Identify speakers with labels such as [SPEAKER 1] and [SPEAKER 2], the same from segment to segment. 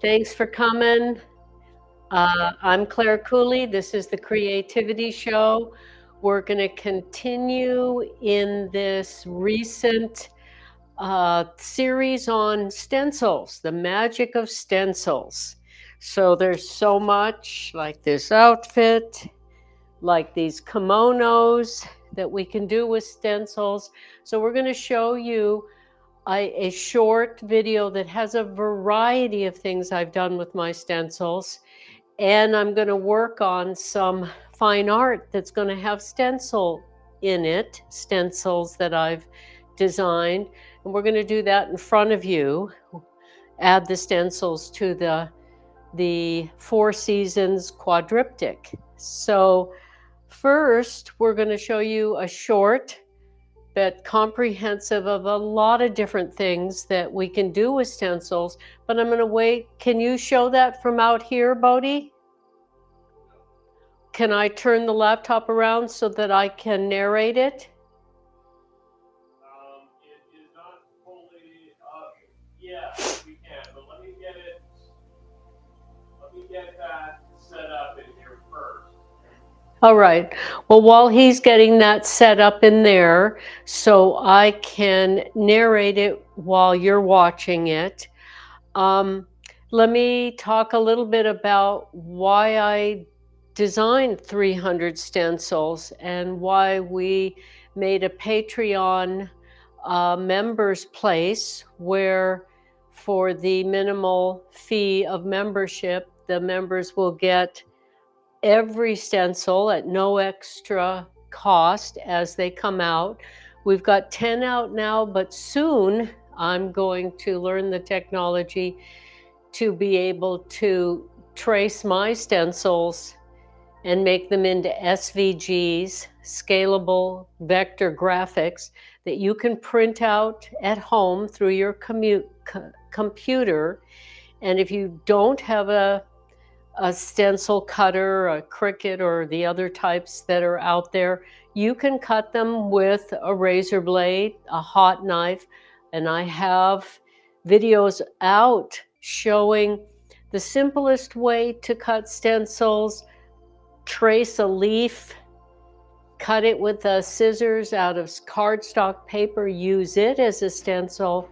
[SPEAKER 1] Thanks for coming. I'm Claire Cooley. This is the Creativity Show. We're going to continue in this recent series on stencils, the magic of stencils. So there's so much like this outfit, like these kimonos that we can do with stencils. So we're going to show you a short video that has a variety of things I've done with my stencils. And I'm going to work on some fine art that's going to have stencil in it, stencils that I've designed. And we're going to do that in front of you. Add the stencils to the Four Seasons quadriptych. So first, we're going to show you a short but comprehensive of a lot of different things that we can do with stencils. But I'm going to wait. Can you show that from out here, Bodhi? Can I turn the laptop around so that I can narrate it?
[SPEAKER 2] It is not fully up yet. We can, but let me get that set up in here first.
[SPEAKER 1] All right. Well, while he's getting that set up in there, so I can narrate it while you're watching it, let me talk a little bit about why I designed 300 stencils and why we made a Patreon members place where for the minimal fee of membership, the members will get every stencil at no extra cost as they come out. We've got 10 out now, but soon I'm going to learn the technology to be able to trace my stencils and make them into SVGs, scalable vector graphics that you can print out at home through your computer. And if you don't have a stencil cutter, a Cricut, or the other types that are out there, you can cut them with a razor blade, a hot knife, and I have videos out showing the simplest way to cut stencils. Trace a leaf, cut it with scissors out of cardstock paper, use it as a stencil,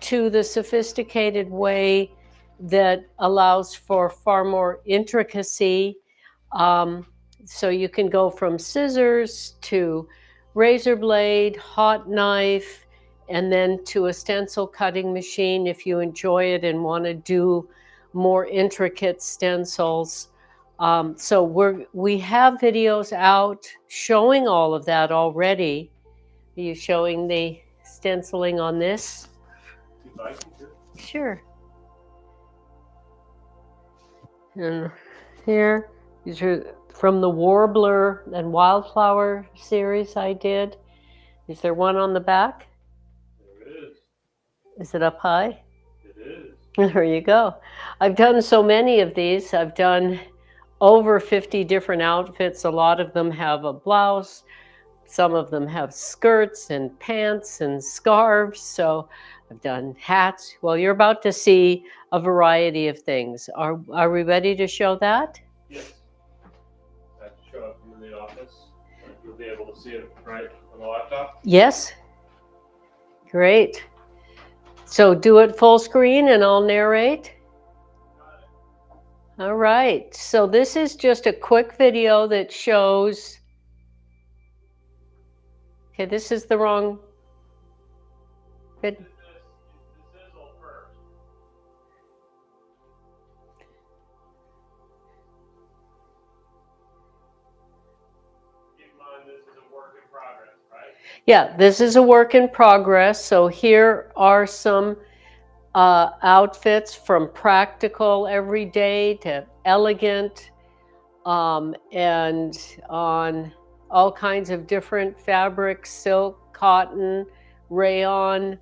[SPEAKER 1] to the sophisticated way that allows for far more intricacy. So you can go from scissors to razor blade, hot knife, and then to a stencil cutting machine if you enjoy it and want to do more intricate stencils. So we have videos out showing all of that already. Are you showing the stenciling on this? Sure. And here, these are from the Warbler and Wildflower series I did. Is there one on the back?
[SPEAKER 2] There is.
[SPEAKER 1] Is it up high?
[SPEAKER 2] It is.
[SPEAKER 1] There you go. I've done so many of these. I've done over 50 different outfits. A lot of them have a blouse. Some of them have skirts and pants and scarves. So I've done hats. Well, you're about to see a variety of things. Are we ready to show that?
[SPEAKER 2] Yes. I have to show up in the office. You'll be able to see it right on the laptop.
[SPEAKER 1] Yes. Great. So do it full screen and I'll narrate. All right. So this is just a quick video that shows. Okay, this is the wrong. Good. Yeah, this is a work in progress. So here are some outfits from practical everyday to elegant, and on all kinds of different fabrics: silk, cotton, rayon,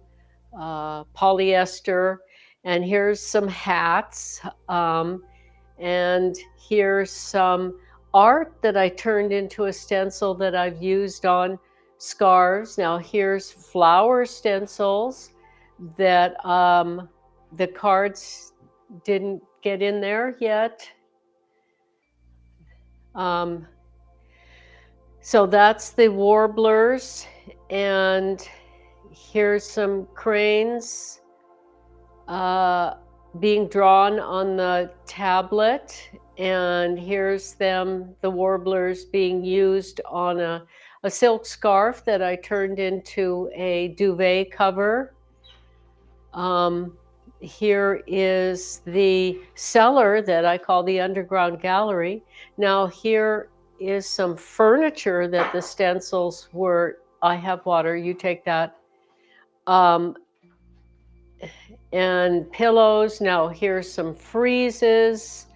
[SPEAKER 1] polyester. And here's some hats. And here's some art that I turned into a stencil that I've used on scarves. Now here's flower stencils that the cards didn't get in there yet. So that's the warblers, and here's some cranes being drawn on the tablet, and here's them, the warblers, being used on a silk scarf that I turned into a duvet cover. Here is the cellar that I call the underground gallery. Now here is some furniture that the stencils were. I have water, you take that. And pillows. Now here's some friezes,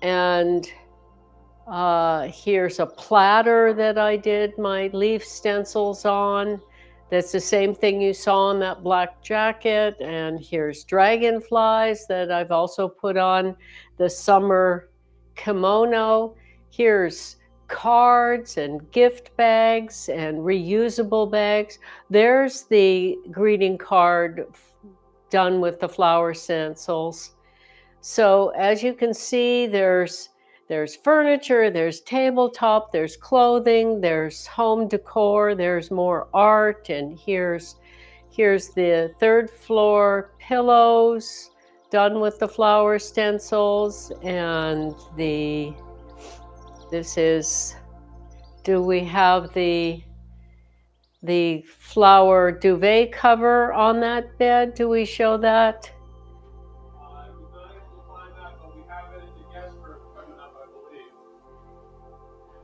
[SPEAKER 1] and here's a platter that I did my leaf stencils on. That's the same thing you saw on that black jacket. And here's dragonflies that I've also put on the summer kimono. Here's cards and gift bags and reusable bags. There's the greeting card done with the flower stencils. So as you can see, there's furniture, there's tabletop, there's clothing, there's home decor, there's more art, and here's the third floor pillows done with the flower stencils, and this is, do we have the flower duvet cover on that bed? Do we show that?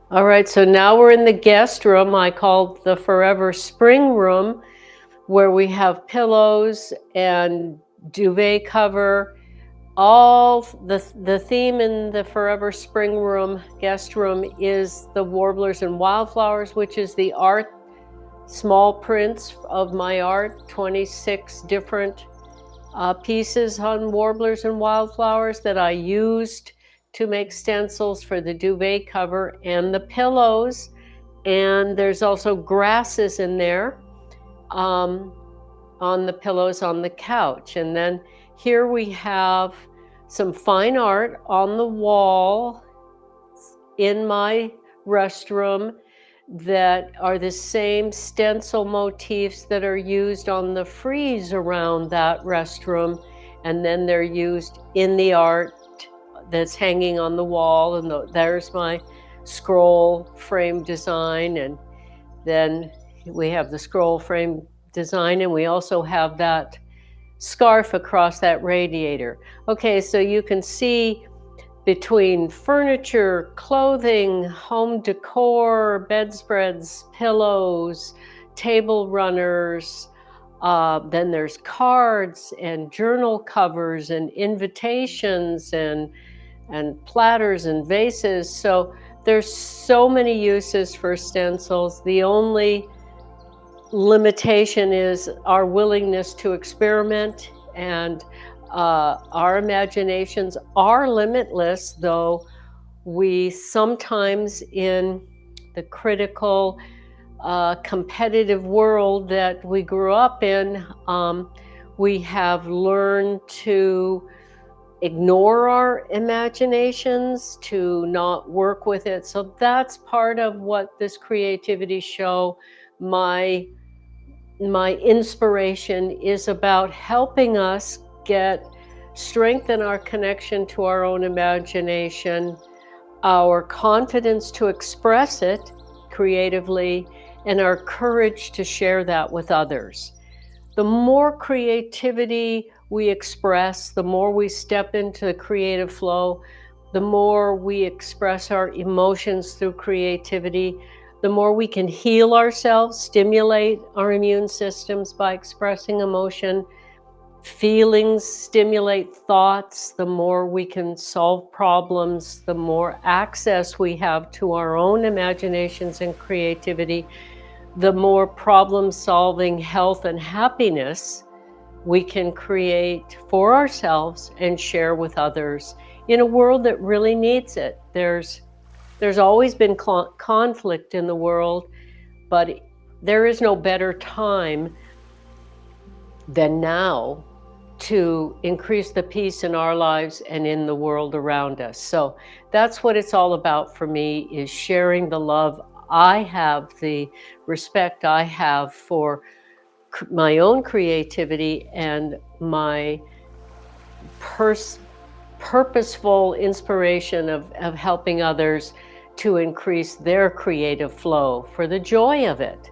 [SPEAKER 1] All right, so now we're in the guest room. I called the Forever Spring Room, where we have pillows and duvet cover. All the theme in the Forever Spring Room guest room is the warblers and wildflowers, which is the art, small prints of my art, 26 different pieces on warblers and wildflowers that I used to make stencils for the duvet cover and the pillows. And there's also grasses in there on the pillows on the couch. And then here we have some fine art on the wall in my restroom that are the same stencil motifs that are used on the frieze around that restroom. And then they're used in the art that's hanging on the wall. And there's my scroll frame design. And then we have the scroll frame design, and we also have that scarf across that radiator. Okay, so you can see between furniture, clothing, home decor, bedspreads, pillows, table runners, then there's cards and journal covers and invitations and platters and vases. So there's so many uses for stencils. The only limitation is our willingness to experiment, and our imaginations are limitless, though we sometimes, in the critical, competitive world that we grew up in, we have learned to ignore our imaginations, to not work with it. So that's part of what this creativity show, my inspiration, is about, helping us strengthen our connection to our own imagination, our confidence to express it creatively, and our courage to share that with others. The more creativity we express, the more we step into the creative flow, the more we express our emotions through creativity, the more we can heal ourselves, stimulate our immune systems by expressing emotion. Feelings stimulate thoughts. The more we can solve problems, the more access we have to our own imaginations and creativity, the more problem-solving health and happiness we can create for ourselves and share with others in a world that really needs it. There's always been conflict in the world, but there is no better time than now to increase the peace in our lives and in the world around us. So that's what it's all about for me, is sharing the love I have, the respect I have for my own creativity and my purposeful inspiration of helping others to increase their creative flow, for the joy of it,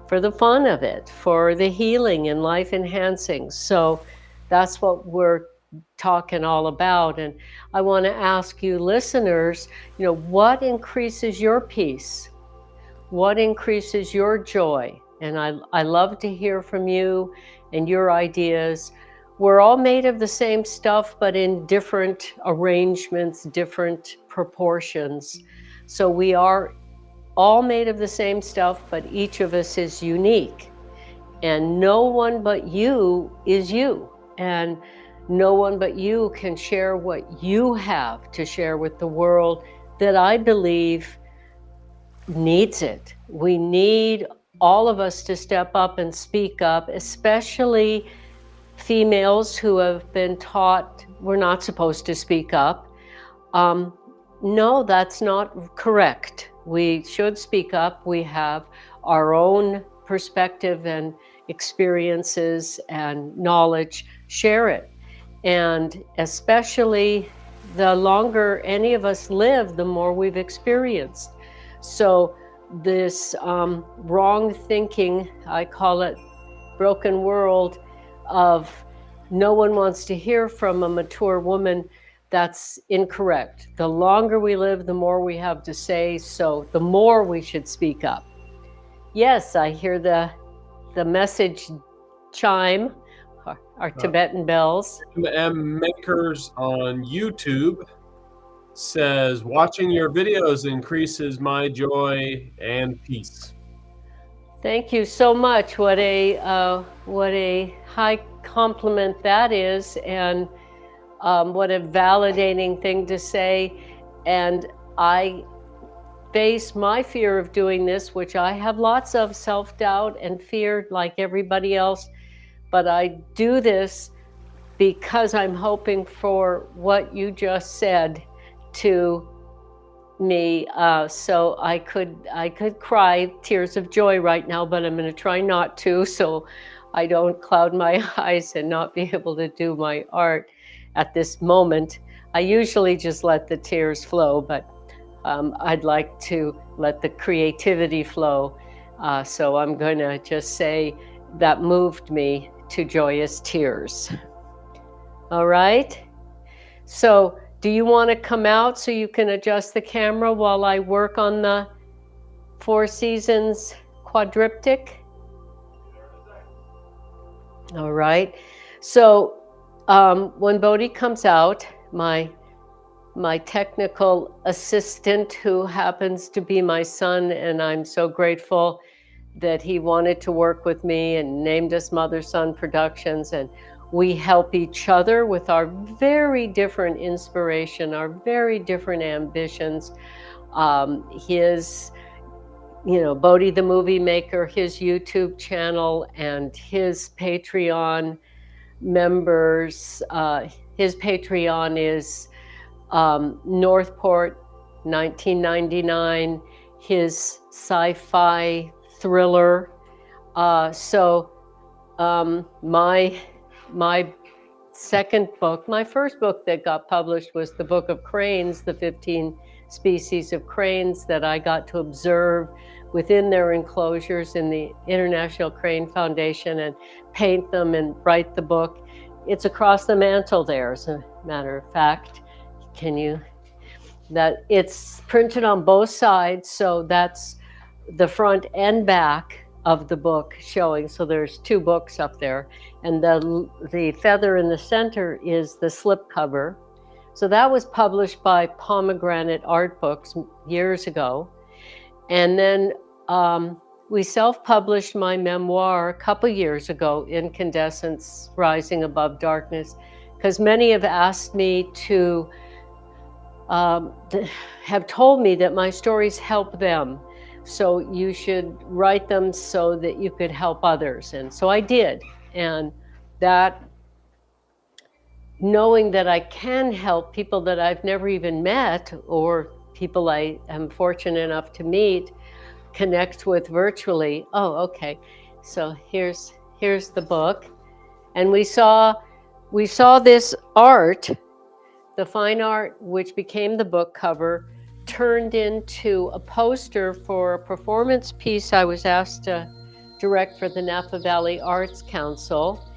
[SPEAKER 1] for the fun of it, for the healing and life enhancing. So that's what we're talking all about. And I want to ask you listeners, what increases your peace? What increases your joy? And I love to hear from you and your ideas. We're all made of the same stuff, but in different arrangements, different proportions. So we are all made of the same stuff, but each of us is unique. And no one but you is you. And no one but you can share what you have to share with the world that I believe needs it. We need all of us to step up and speak up, especially females who have been taught we're not supposed to speak up. No, that's not correct. We should speak up. We have our own perspective and experiences and knowledge. Share it. And especially the longer any of us live, the more we've experienced. So this wrong thinking, I call it broken world, of no one wants to hear from a mature woman, that's incorrect. The longer we live, the more we have to say, so the more we should speak up. Yes, I hear the message chime, our Tibetan bells.
[SPEAKER 3] M Makers on YouTube says, watching your videos increases my joy and peace.
[SPEAKER 1] Thank you so much. What a high compliment that is, and what a validating thing to say. And I face my fear of doing this, which I have lots of self-doubt and fear like everybody else, but I do this because I'm hoping for what you just said to me. So I could cry tears of joy right now, but I'm going to try not to, so I don't cloud my eyes and not be able to do my art at this moment. I usually just let the tears flow, but I'd like to let the creativity flow. So I'm going to just say that moved me to joyous tears. All right. So do you want to come out so you can adjust the camera while I work on the Four Seasons quadriptych? All right. So when Bodhi comes out, my technical assistant, who happens to be my son, and I'm so grateful that he wanted to work with me and named us Mother Son Productions, and we help each other with our very different inspiration, our very different ambitions. His, Bodhi the Movie Maker, his YouTube channel and his Patreon members. His Patreon is Northport 1999, his sci-fi thriller. My second book, my first book that got published was the Book of Cranes, the 15 species of cranes that I got to observe within their enclosures in the International Crane Foundation and paint them and write the book. It's across the mantle there, as a matter of fact. That it's printed on both sides, so that's the front and back of the book showing. So there's two books up there, and the feather in the center is the slip cover. So that was published by Pomegranate Art Books years ago. And then we self-published my memoir a couple years ago, Incandescence, Rising Above Darkness, because many have asked me to have told me that my stories help them. So you should write them so that you could help others. And so I did. And that knowing that I can help people that I've never even met or people I am fortunate enough to meet, connect with virtually. Oh, okay. So here's the book. And we saw this art, the fine art, which became the book cover, turned into a poster for a performance piece I was asked to direct for the Napa Valley Arts Council.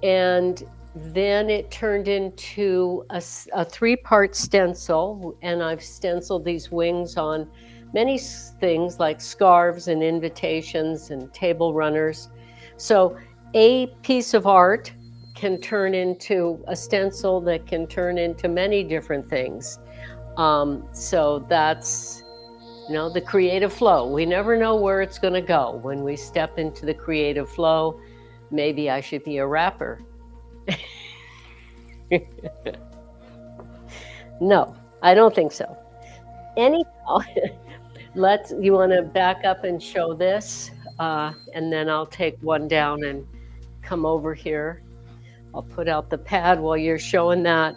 [SPEAKER 1] And then it turned into a 3-part stencil, and I've stenciled these wings on many things like scarves and invitations and table runners. So a piece of art can turn into a stencil that can turn into many different things. So that's, the creative flow. We never know where it's going to go when we step into the creative flow. Maybe I should be a rapper. No, I don't think so. Anyhow, you want to back up and show this, and then I'll take one down and come over here. I'll put out the pad while you're showing that.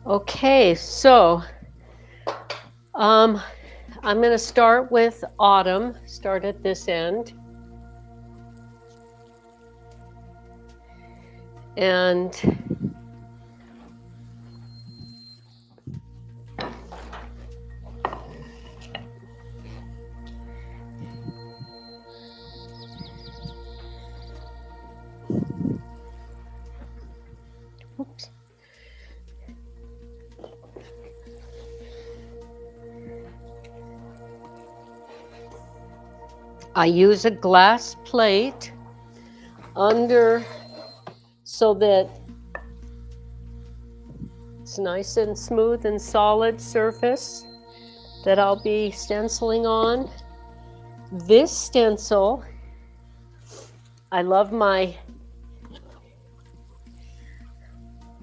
[SPEAKER 1] Okay, so I'm going to start with autumn, start at this end. And oops. I use a glass plate under so that it's nice and smooth and solid surface that I'll be stenciling on. This stencil, I love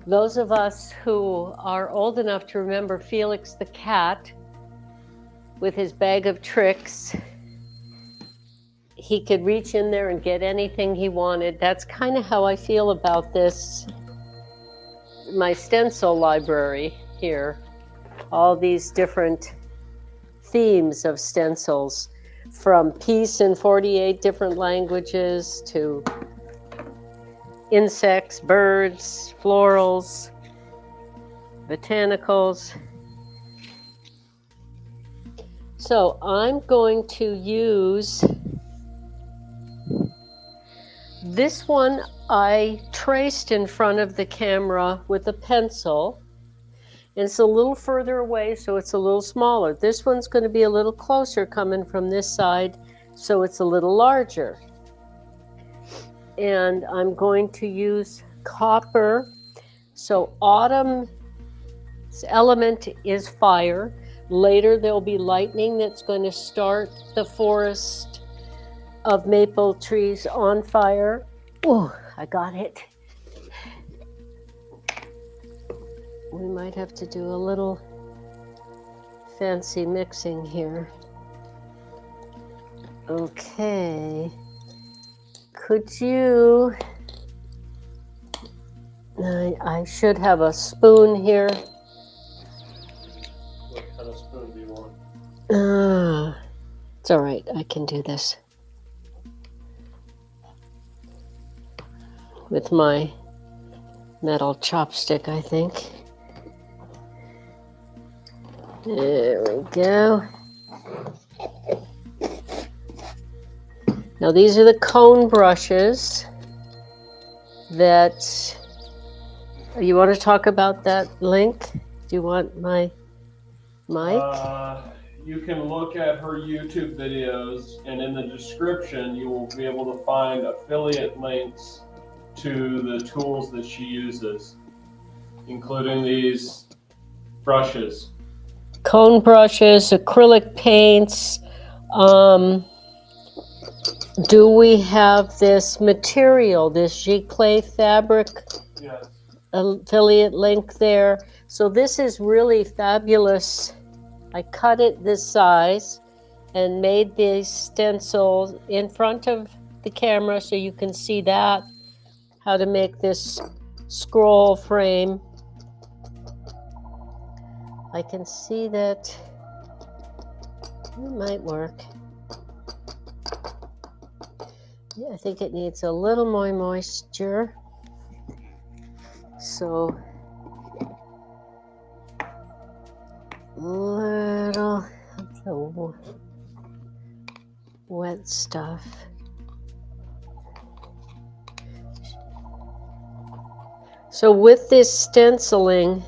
[SPEAKER 1] those of us who are old enough to remember Felix the cat with his bag of tricks. He could reach in there and get anything he wanted. That's kind of how I feel about this, my stencil library here. All these different themes of stencils, from peace in 48 different languages to insects, birds, florals, botanicals. So I'm going to use this one. I traced in front of the camera with a pencil. And it's a little further away, so it's a little smaller. This one's going to be a little closer coming from this side, so it's a little larger. And I'm going to use copper. So autumn's element is fire. Later there'll be lightning that's going to start the forest of maple trees on fire. Oh, I got it. We might have to do a little fancy mixing here. Okay. Could you... I should have a spoon here.
[SPEAKER 2] What kind of spoon do you want?
[SPEAKER 1] It's all right. I can do this with my metal chopstick, I think. There we go. Now these are the cone brushes that, you want to talk about that link? Do you want my mic?
[SPEAKER 3] You can look at her YouTube videos, and in the description, you will be able to find affiliate links to the tools that she uses, including these brushes.
[SPEAKER 1] Cone brushes, acrylic paints. Do we have this material, this giclée fabric?
[SPEAKER 3] Yes.
[SPEAKER 1] Affiliate link there. So this is really fabulous. I cut it this size and made these stencils in front of the camera so you can see that, how to make this scroll frame. I can see that it might work. Yeah, I think it needs a little more moisture. So little of the wet stuff. So with this stenciling,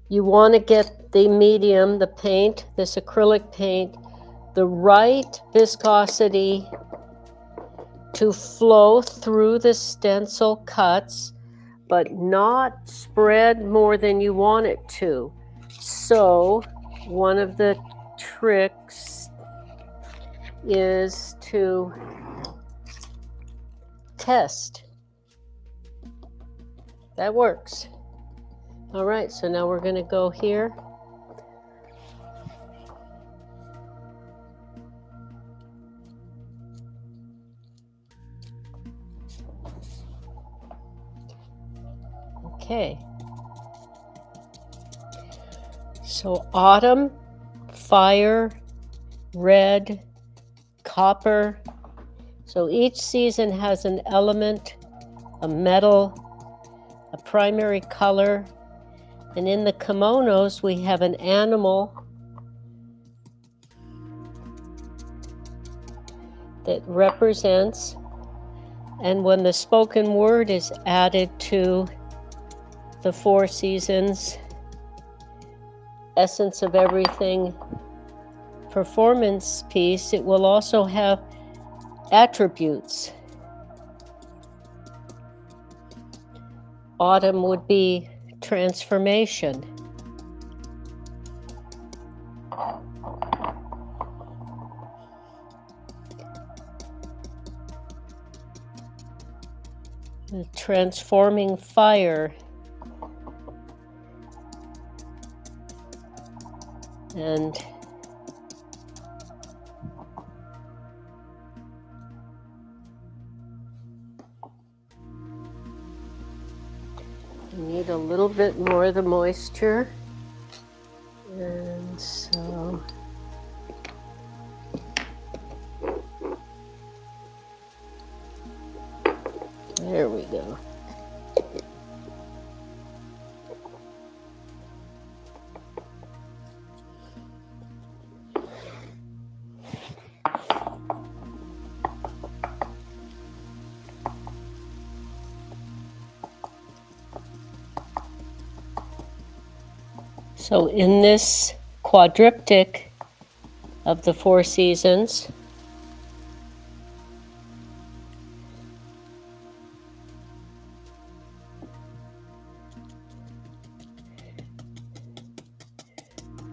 [SPEAKER 1] you want to get the medium, the paint, this acrylic paint, the right viscosity to flow through the stencil cuts, but not spread more than you want it to. So one of the tricks is to test. That works. All right, so now we're going to go here. Okay. So autumn, fire, red, copper. So each season has an element, a metal, a primary color. And in the kimonos, we have an animal that represents. And when the spoken word is added to the 4 seasons, essence of everything performance piece, it will also have attributes. Autumn would be transformation. The transforming fire. And you need a little bit more of the moisture. And so there we go. So in this quadriptych of the 4 seasons,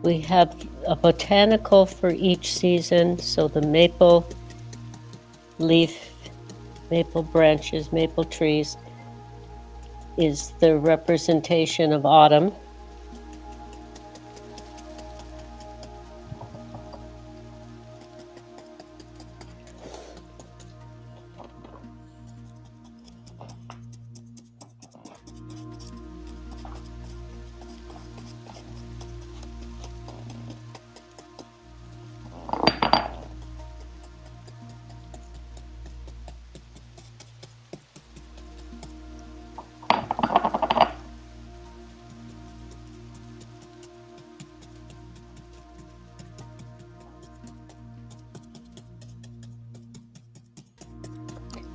[SPEAKER 1] we have a botanical for each season. So the maple leaf, maple branches, maple trees is the representation of autumn.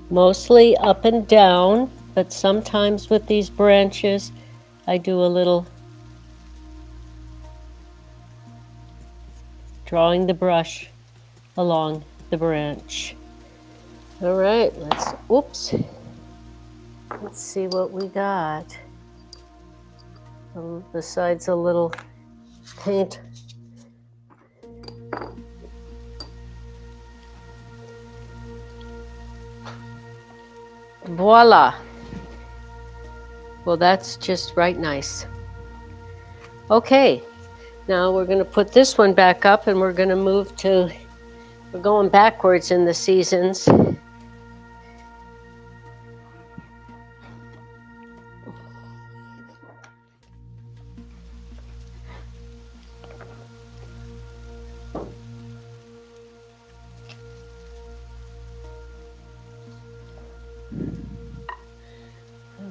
[SPEAKER 1] mostly up and down, but sometimes with these branches, I do a little drawing the brush along the branch. All right, let's see what we got. Besides a little paint. Voila. Well, that's just right nice. Okay, now we're going to put this one back up and we're going to move to, we're going backwards in the seasons.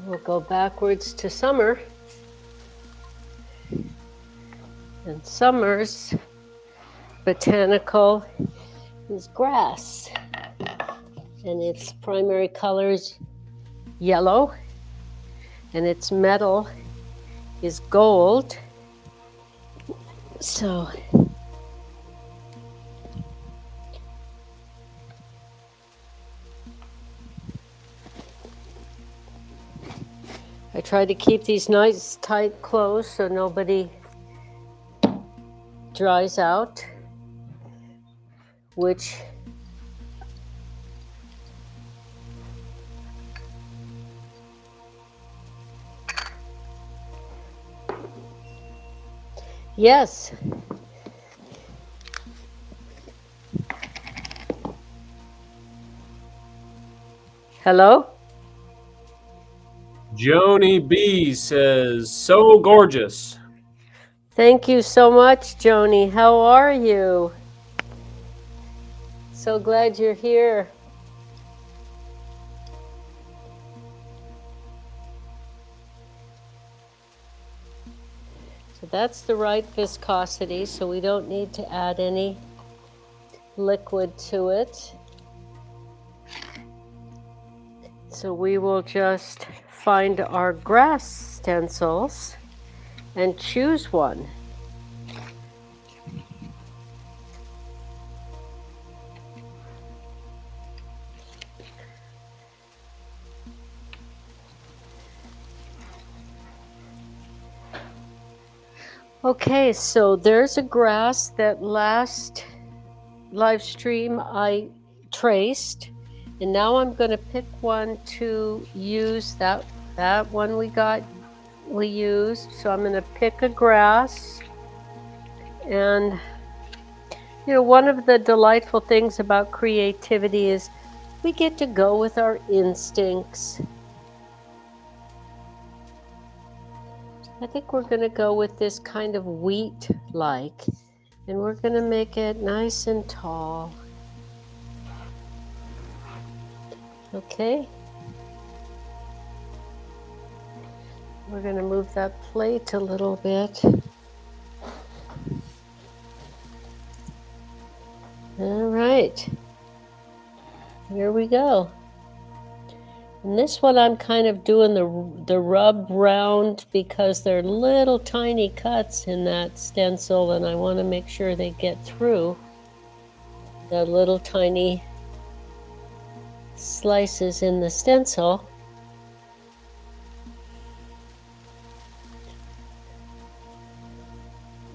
[SPEAKER 1] We'll go backwards to summer. And summer's botanical is grass. And its primary colors yellow. And its metal is gold. So I try to keep these nice tight closed so nobody dries out, which yes. Hello?
[SPEAKER 3] Joni B says, so gorgeous.
[SPEAKER 1] Thank you so much, Joni. How are you? So glad you're here. So that's the right viscosity, so we don't need to add any liquid to it. So we will just find our grass stencils and choose one. Okay, so there's a grass that last live stream I traced, and now I'm going to pick one to use. That one we used. So I'm going to pick a grass, and you know, one of the delightful things about creativity is we get to go with our instincts. I think we're going to go with this kind of wheat-like, and we're going to make it nice and tall. Okay. We're going to move that plate a little bit. All right. Here we go. And this one I'm kind of doing the rub round because they're little tiny cuts in that stencil, and I want to make sure they get through the little tiny slices in the stencil.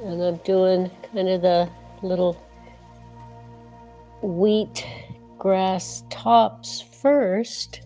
[SPEAKER 1] And I'm doing kind of the little wheat grass tops first.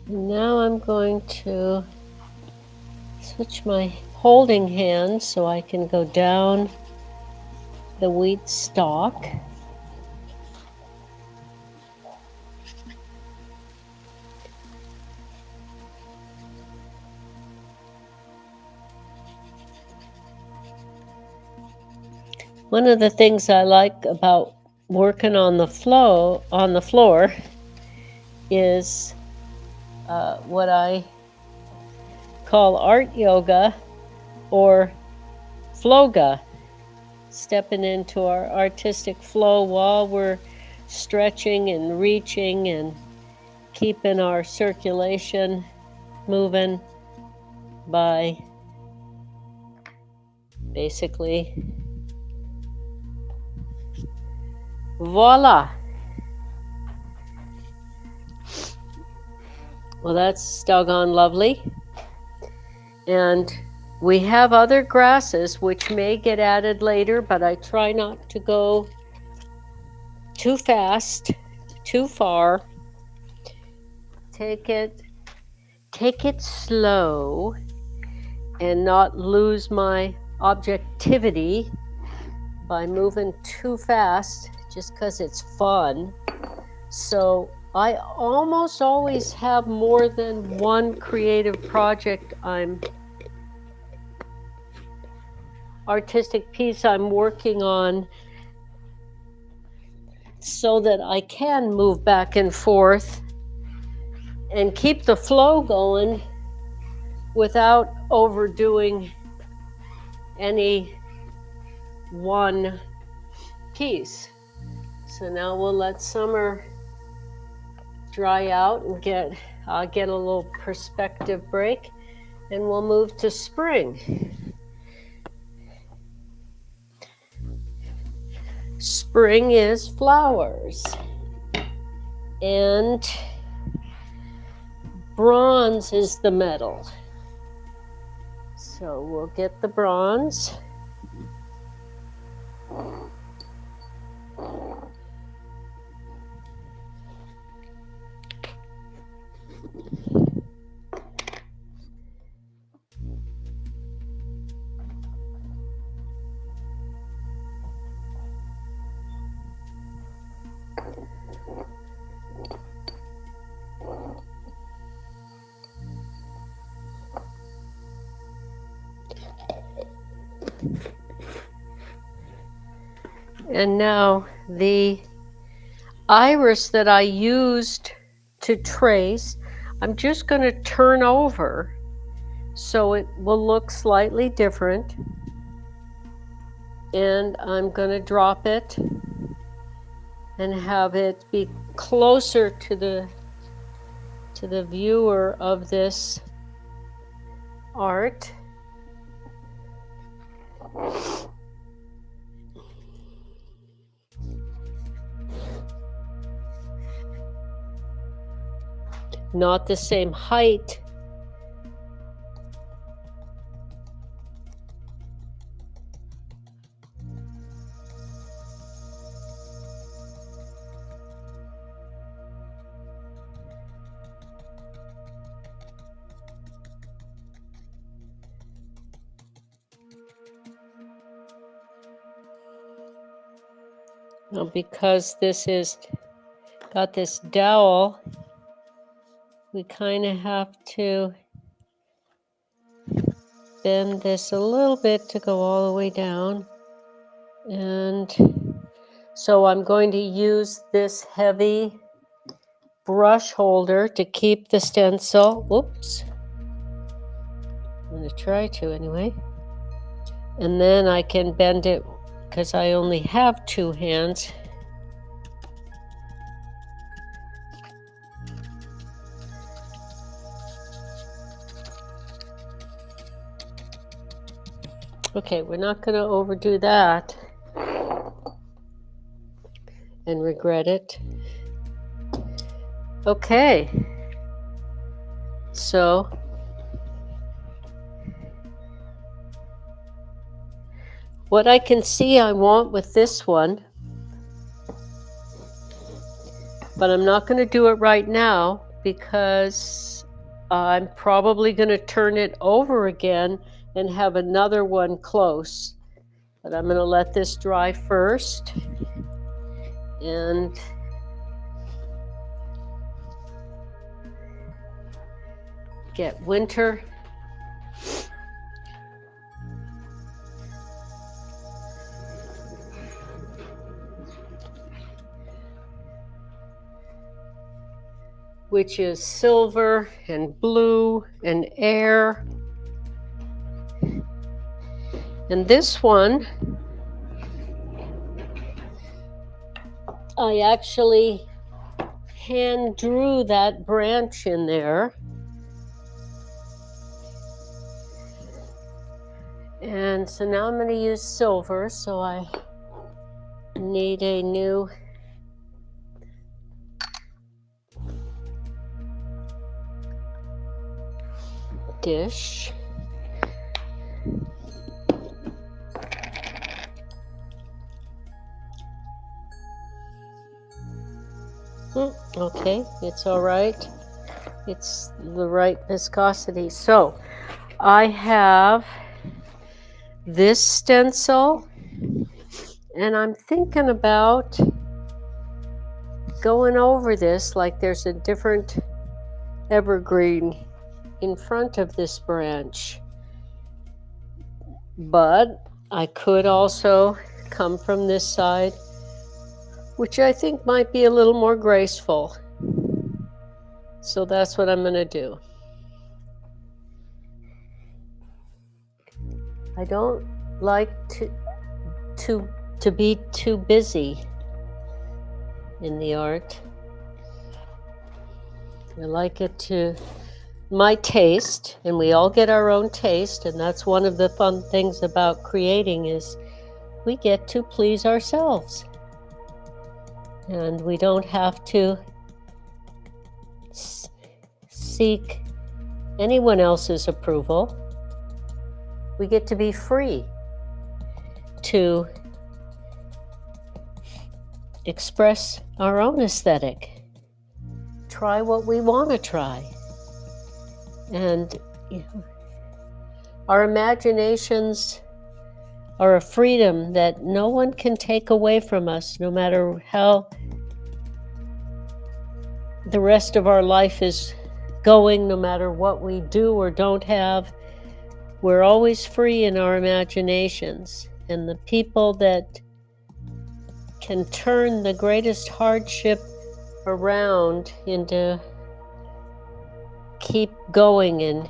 [SPEAKER 1] Now I'm going to switch my holding hand so I can go down the wheat stalk. One of the things I like about working on the floor is what I call art yoga or floga, stepping into our artistic flow while we're stretching and reaching and keeping our circulation moving by basically voila. Well, that's doggone lovely. And we have other grasses which may get added later, but I try not to go too fast, too far. Take it slow and not lose my objectivity by moving too fast just because it's fun. So I almost always have more than one creative project artistic piece I'm working on, so that I can move back and forth and keep the flow going without overdoing any one piece. So now we'll let summer dry out and I'll get a little perspective break, and we'll move to spring. Spring is flowers, and bronze is the metal. So we'll get the bronze. And now the iris that I used to trace, I'm just going to turn over so it will look slightly different. And I'm going to drop it and have it be closer to the viewer of this art. Not the same height. Now, because this is got this dowel, we kind of have to bend this a little bit to go all the way down. And so I'm going to use this heavy brush holder to keep the stencil. Whoops. I'm going to try to anyway. And then I can bend it because I only have two hands. Okay, we're not going to overdo that and regret it. Okay, so what I can see I want with this one, but I'm not going to do it right now because I'm probably going to turn it over again and have another one close. But I'm going to let this dry first. And get winter. which is silver and blue and air. And this one, I actually hand drew that branch in there. And so now I'm going to use silver, so I need a new dish. Okay, it's all right. It's the right viscosity. So I have this stencil, and I'm thinking about going over this like there's a different evergreen in front of this branch. But I could also come from this side, which I think might be a little more graceful. So that's what I'm going to do. I don't like to be too busy in the art. I like it to my taste, and we all get our own taste, and that's one of the fun things about creating is we get to please ourselves. And we don't have to seek anyone else's approval. We get to be free to express our own aesthetic, try what we want to try. And our imaginations are a freedom that no one can take away from us, no matter how the rest of our life is going, no matter what we do or don't have. We're always free in our imaginations. And the people that can turn the greatest hardship around into keep going and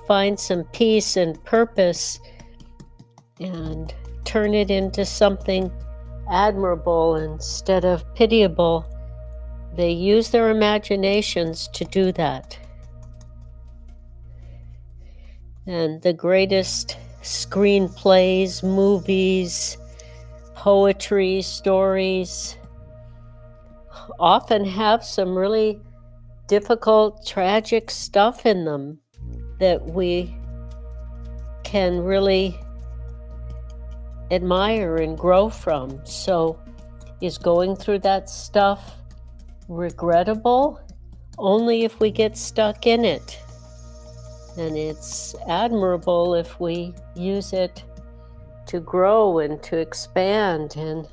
[SPEAKER 1] find some peace and purpose and turn it into something admirable instead of pitiable, they use their imaginations to do that. And the greatest screenplays, movies, poetry, stories often have some really difficult, tragic stuff in them that we can really admire and grow from. So, is going through that stuff regrettable? Only if we get stuck in it. And it's admirable if we use it to grow and to expand and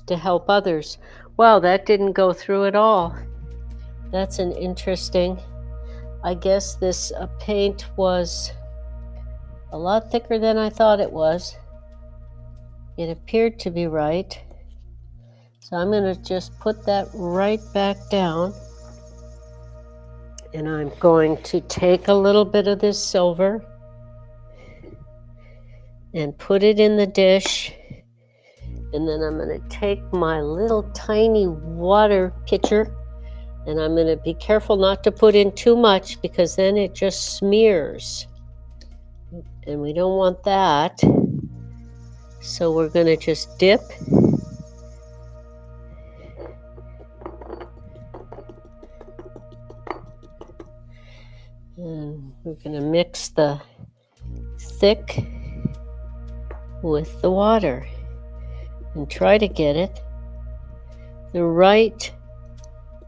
[SPEAKER 1] to help others. Wow, that didn't go through at all. That's an interesting. I guess this paint was a lot thicker than I thought it was. It appeared to be right. So I'm going to just put that right back down. And I'm going to take a little bit of this silver and put it in the dish. And then I'm going to take my little tiny water pitcher, and I'm going to be careful not to put in too much because then it just smears. And we don't want that. So we're going to just dip. And we're going to mix the thick with the water and try to get it the right,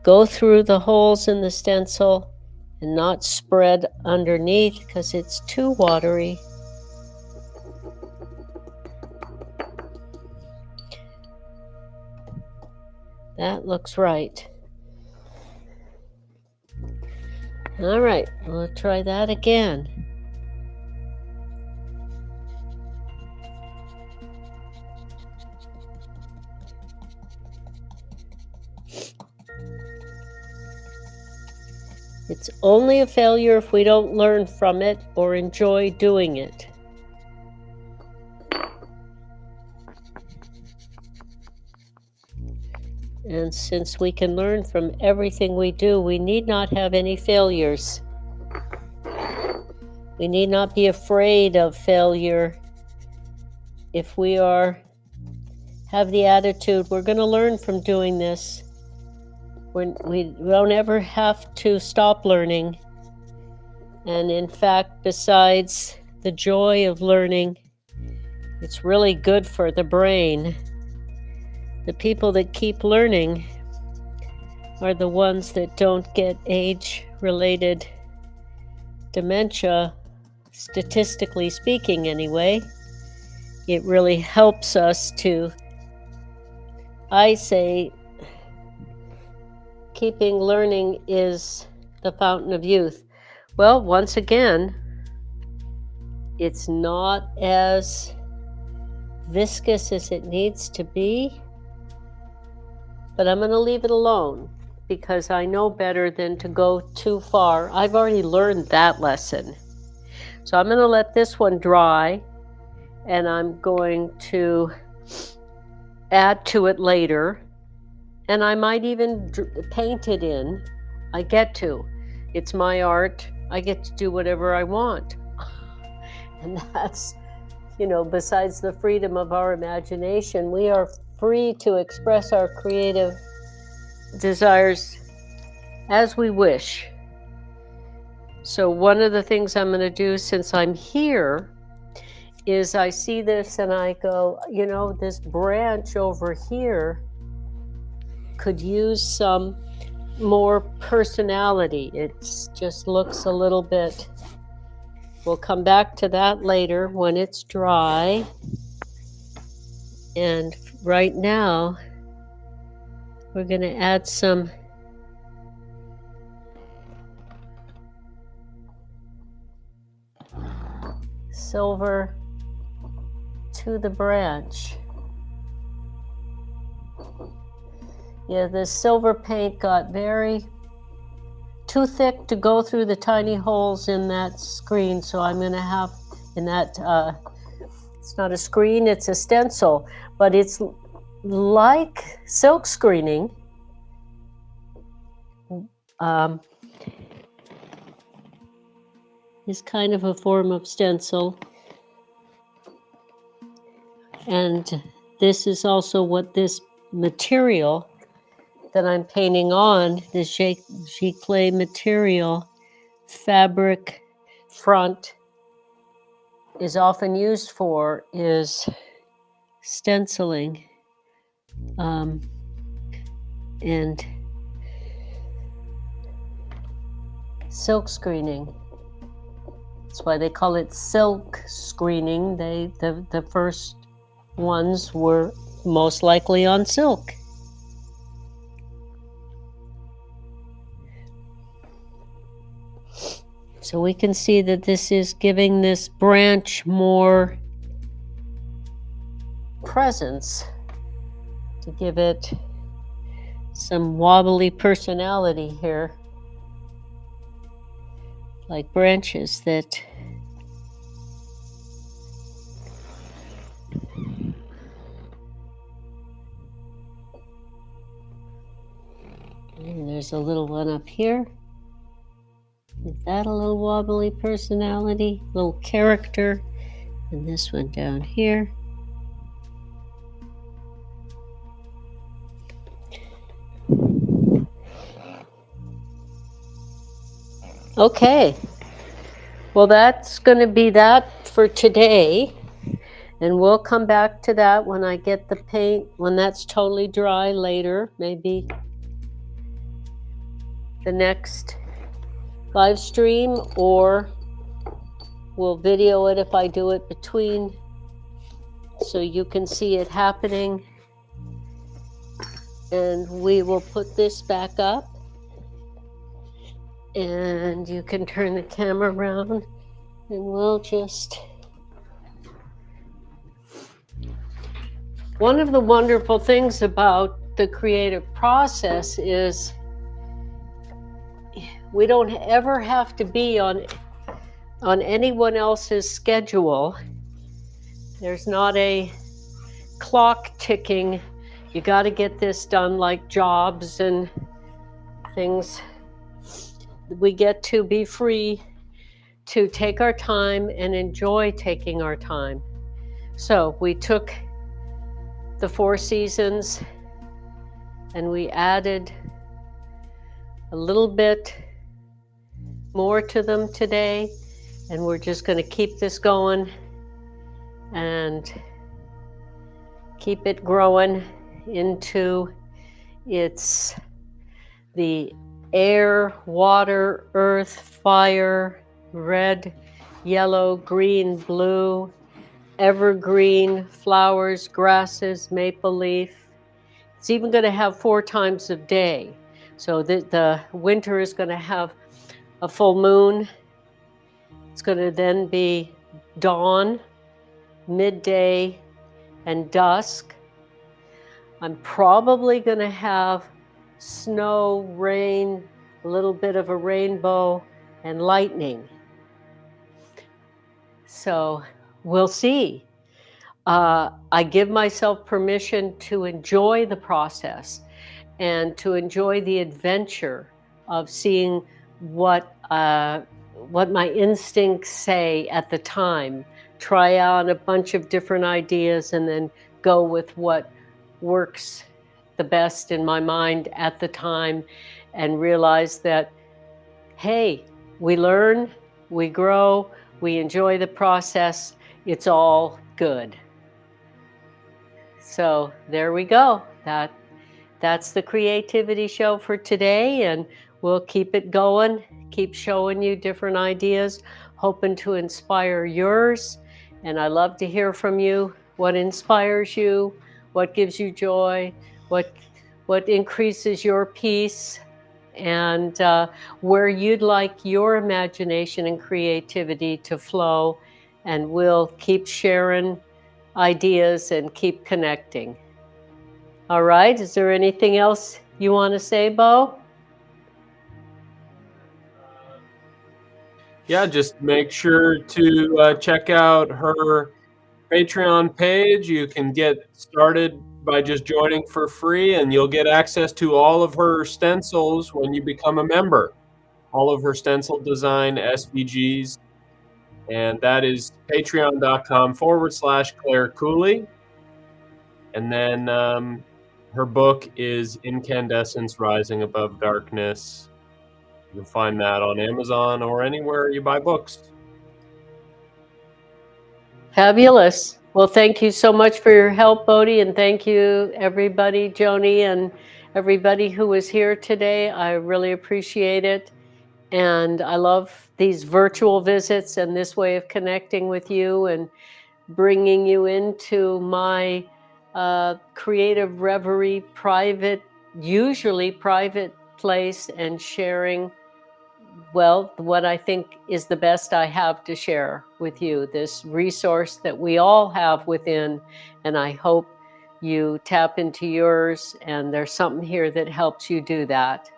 [SPEAKER 1] go through the holes in the stencil and not spread underneath because it's too watery. That looks right. All right, we'll try that again. It's only a failure if we don't learn from it or enjoy doing it. And since we can learn from everything we do, we need not have any failures. We need not be afraid of failure. If we have the attitude, we're going to learn from doing this. We don't ever have to stop learning. And in fact, besides the joy of learning, it's really good for the brain. The people that keep learning are the ones that don't get age-related dementia, statistically speaking anyway. It really helps us to, I say, keeping learning is the fountain of youth. Well, once again, it's not as viscous as it needs to be, but I'm going to leave it alone because I know better than to go too far. I've already learned that lesson. So I'm going to let this one dry, and I'm going to add to it later, and I might even paint it in. I get to. It's my art. I get to do whatever I want. And that's, besides the freedom of our imagination, we are free to express our creative desires as we wish. So one of the things I'm going to do since I'm here is I see this and I go, this branch over here could use some more personality. It just looks a little bit. We'll come back to that later when it's dry. And right now, we're going to add some silver to the branch. Yeah, the silver paint got too thick to go through the tiny holes in that screen, so I'm going to have in that, it's not a screen, it's a stencil, but it's like silk screening. Is kind of a form of stencil. And this is also what this material that I'm painting on, this giclée material, fabric front, is often used for, is stenciling and silk screening. That's why they call it silk screening. The first ones were most likely on silk. So we can see that this is giving this branch more presence, to give it some wobbly personality here, like branches that and there's a little one up here. Is that a little wobbly personality, little character? And this one down here. Okay, well, that's going to be that for today, and we'll come back to that when I get the paint, when that's totally dry later, maybe the next live stream, or we'll video it if I do it between, so you can see it happening. And we will put this back up, and you can turn the camera around, and we'll just... One of the wonderful things about the creative process is we don't ever have to be on anyone else's schedule. There's not a clock ticking. You got to get this done, like jobs and things. We get to be free to take our time and enjoy taking our time. So we took the 4 seasons and we added a little bit more to them today, and we're just going to keep this going and keep it growing into its the air, water, earth, fire, red, yellow, green, blue, evergreen, flowers, grasses, maple leaf. It's even going to have 4 times of day. So the winter is going to have a full moon. It's going to then be dawn, midday, and dusk. I'm probably going to have snow, rain, a little bit of a rainbow, and lightning. So we'll see. I give myself permission to enjoy the process and to enjoy the adventure of seeing what my instincts say at the time. Try out a bunch of different ideas and then go with what works the best in my mind at the time, and realize that, hey, we learn, we grow, we enjoy the process. It's all good. So there we go. That's the creativity show for today, and we'll keep it going, keep showing you different ideas, hoping to inspire yours. And I love to hear from you. What inspires you? What gives you joy? What increases your peace? And where you'd like your imagination and creativity to flow. And we'll keep sharing ideas and keep connecting. All right, is there anything else you want to say, Bo?
[SPEAKER 3] Yeah, just make sure to check out her Patreon page. You can get started by just joining for free, and you'll get access to all of her stencils when you become a member. All of her stencil design SVGs. And that is patreon.com/Claire Cooley. And then her book is Incandescence, Rising Above Darkness. You'll find that on Amazon or anywhere you buy books.
[SPEAKER 1] Fabulous. Well, thank you so much for your help, Bodhi, and thank you, everybody, Joni, and everybody who was here today. I really appreciate it. And I love these virtual visits and this way of connecting with you and bringing you into my creative reverie, usually private place, and sharing, well, what I think is the best I have to share with you, this resource that we all have within. And I hope you tap into yours, and there's something here that helps you do that.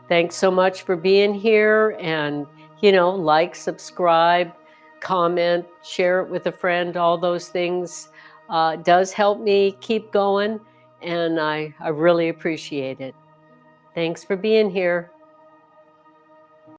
[SPEAKER 1] Thanks so much for being here, and like, subscribe, comment, share it with a friend. All those things does help me keep going, and I really appreciate it. Thanks for being here.